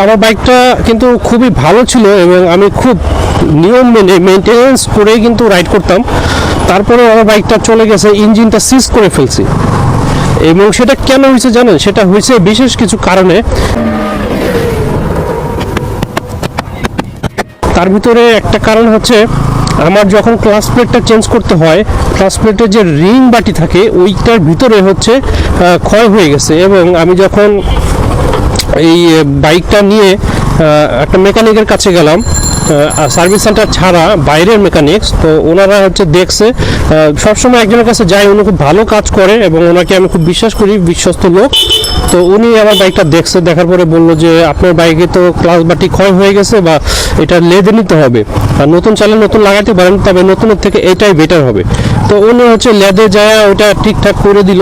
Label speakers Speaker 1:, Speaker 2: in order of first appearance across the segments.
Speaker 1: আমার বাইকটা কিন্তু খুবই ভালো ছিল এবং আমি খুব নিয়ম মেনে মেনটেনেন্স করে কিন্তু রাইড করতাম। তারপরে আমার বাইকটা চলে গেছে, ইঞ্জিনটা সিজ করে ফেলছি। এবং সেটা কেন হয়েছে জানেন? সেটা হয়েছে বিশেষ কিছু কারণে। তার ভিতরে একটা কারণ হচ্ছে, আমার যখন ক্লাস প্লেটটা চেঞ্জ করতে হয়, ক্লাস প্লেটের যে রিং বাটি থাকে ওইটার ভিতরে হচ্ছে ক্ষয় হয়ে গেছে। এবং আমি যখন এই বাইকটা নিয়ে একটা মেকানিকের কাছে গেলাম, সার্ভিস সেন্টার ছাড়া বাইরের মেকানিক্স, তো ওনারা হচ্ছে দেখছে। সবসময় একজনের কাছে যাই, উনি খুব ভালো কাজ করে এবং ওনাকে আমি খুব বিশ্বাস করি, বিশ্বস্ত লোক। তো উনি আমার বাইকটা দেখছে, দেখার পরে বললো যে আপনার বাইকে তো ক্লাস বাটি ক্ষয় হয়ে গেছে, বা এটা লেদে নিতে হবে, আর নতুন চালে নতুন লাগাতে পারেন, তবে নতুনের থেকে এটাই বেটার হবে। তো উনি হচ্ছে লেদে যায় ওটা ঠিকঠাক করে দিল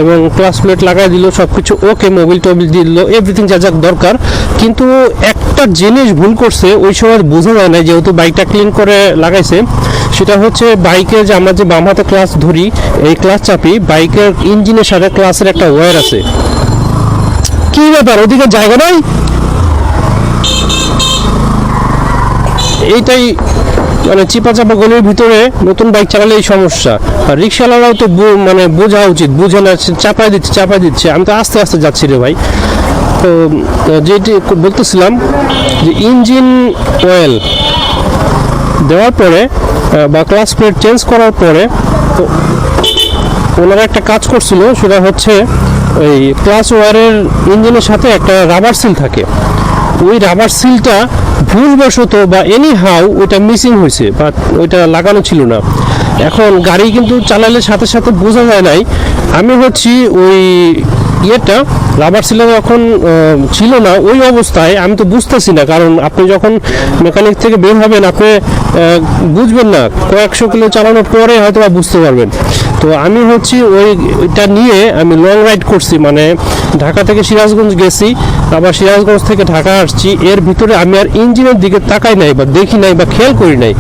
Speaker 1: এবং ক্লাস প্লেট লাগাই দিল, সব কিছু ওকে, মোবিল টোবিল দিল, এভরিথিং যা যা দরকার। কিন্তু একটা জিনিস ভুল করছে, ওই সময় বোঝা যায় না, যেহেতু বাইকটা ক্লিন করে লাগাইছে। সেটা হচ্ছে বাইকে যে আমরা যে বাম হাতে ক্লাস ধরি, এই ক্লাস চাপি, বাইকের ইঞ্জিনের সাথে ক্লাসের একটা ওয়্যার আছে। কি ব্যাপার, ওদিকে জায়গা নাই? এইটাই মানে চিপা চাপা গলির ভিতরে নতুন বাইক চালালে এই সমস্যা। আর রিক্সাওয়ালারাও তো মানে বোঝা উচিত, বুঝে না, চাপাই দিচ্ছে। আমি তো আস্তে আস্তে যাচ্ছি রে ভাই। তো যেটি বলতেছিলাম যে ইঞ্জিন অয়েল দেওয়ার পরে বা ক্লাস প্লেট চেঞ্জ করার পরে, তো ওনারা একটা কাজ করছিল, সেটা হচ্ছে ওই ক্লাস ওয়ারের ইঞ্জিনের সাথে একটা রাবার সিল থাকে। ওই রাবার সিলটা ভুলবশত বা এনি হাউ ওইটা মিসিং হয়েছে, বা ওইটা লাগানো ছিল না। এখন গাড়ি কিন্তু চালালে সাথে সাথে বোঝা যায় নাই। আমি হচ্ছি ওই ইয়েটা রাবার সিলটা যখন ছিল না ওই অবস্থায়, আমি তো বুঝতেছি না, কারণ আপনি যখন মেকানিক থেকে বের হবেন আপনি বুঝবেন না, কয়েকশো কিলো চালানোর পরে হয়তো বা বুঝতে পারবেন। তো আমি হচ্ছি ওইটা নিয়ে আমি লং রাইড করছি, মানে ঢাকা থেকে সিরাজগঞ্জ গেছি, আবার সিরাজগঞ্জ থেকে ঢাকা আসছি। এর ভিতরে আমি আর ইঞ্জিনের দিকে তাকাই নাই, বা দেখি নাই, বা খেয়াল করি নাই।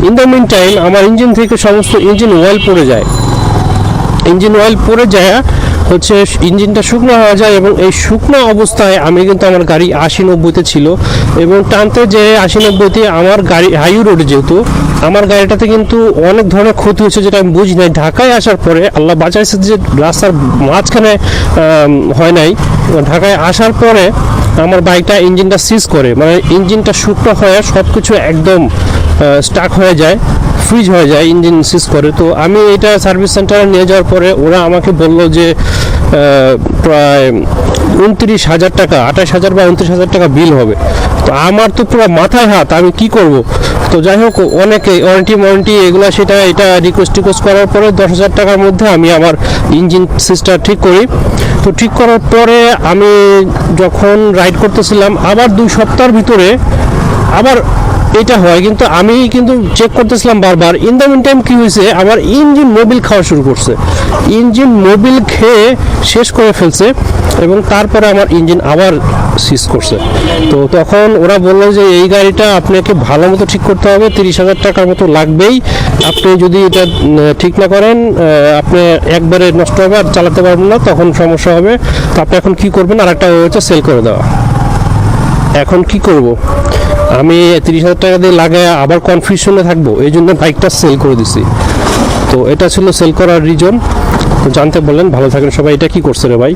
Speaker 1: ইন দ্য মিন টাইম আমার ইঞ্জিন থেকে সমস্ত ইঞ্জিন অয়েল পড়ে যায়। ইঞ্জিন অয়েল পড়ে যায় হচ্ছে ইঞ্জিনটা শুকনো হয়ে যায়, এবং এই শুকনো অবস্থায় আমি কিন্তু আমার গাড়ি 80-90-তে ছিল, এবং টানতে যে 80-90-তে আমার গাড়ি হাইওয়ে রোডে, যেহেতু আমার গাড়িটাতে কিন্তু অনেক ধরনের ক্ষতি হয়েছে, যেটা আমি বুঝি নাই। ঢাকায় আসার পরে আল্লাহ বাঁচাইছে যে রাস্তার মাঝখানে হয় নাই। ঢাকায় আসার পরে আমার বাইকটা ইঞ্জিনটা সিজ করে, মানে ইঞ্জিনটা শুকনো হয়ে সব কিছু একদম স্টাক হয়ে যায়, ফ্রিজ হয়ে যায়, ইঞ্জিন সিজ করে। তো আমি এটা সার্ভিস সেন্টারে নিয়ে যাওয়ার পরে ওরা আমাকে বললো যে প্রায় 29,000 টাকা, 28,000 বা 29,000 টাকা বিল হবে। তো আমার তো পুরো মাথায় হাত, আমি কি করব। তো যাই হোক, অনেকে ওয়ারেন্টি এগুলো সেটা এটা রিকোয়েস্ট করার পরে 10,000 টাকার মধ্যে আমি আমার ইঞ্জিন সিস্টেম ঠিক করি। তো ঠিক করার পরে আমি যখন রাইড করতেছিলাম, আবার 2 সপ্তাহের ভিতরে আবার এটা হয়, কিন্তু আমি কিন্তু চেক করতেছিলাম বারবার। ইন দ্য মিন টাইম কী হয়েছে, আমার ইঞ্জিন মোবিল খাওয়া শুরু করছে। ইঞ্জিন মোবিল খেয়ে শেষ করে ফেলছে, এবং তারপরে আমার ইঞ্জিন আবার সিজ করছে। তো তখন ওরা বললো যে এই গাড়িটা আপনাকে ভালো মতো ঠিক করতে হবে, 30,000 টাকার মতো লাগবেই। আপনি যদি এটা ঠিক না করেন, আপনি একবারে নষ্ট হবে, আর চালাতে পারবেন না, তখন সমস্যা হবে। তো আপনি এখন কী করবেন, আর একটা হচ্ছে সেল করে দেওয়া। এখন কি করব, আমি 30,000 টাকা দিয়ে লাগায় আবার কনফিউশনে থাকবো, এই জন্য বাইকটা সেল করে দিছি। তো এটা ছিল সেল করার রিজন। তো জানতে বললেন, ভালো থাকেন সবাই। এটা কি করছে রে ভাই?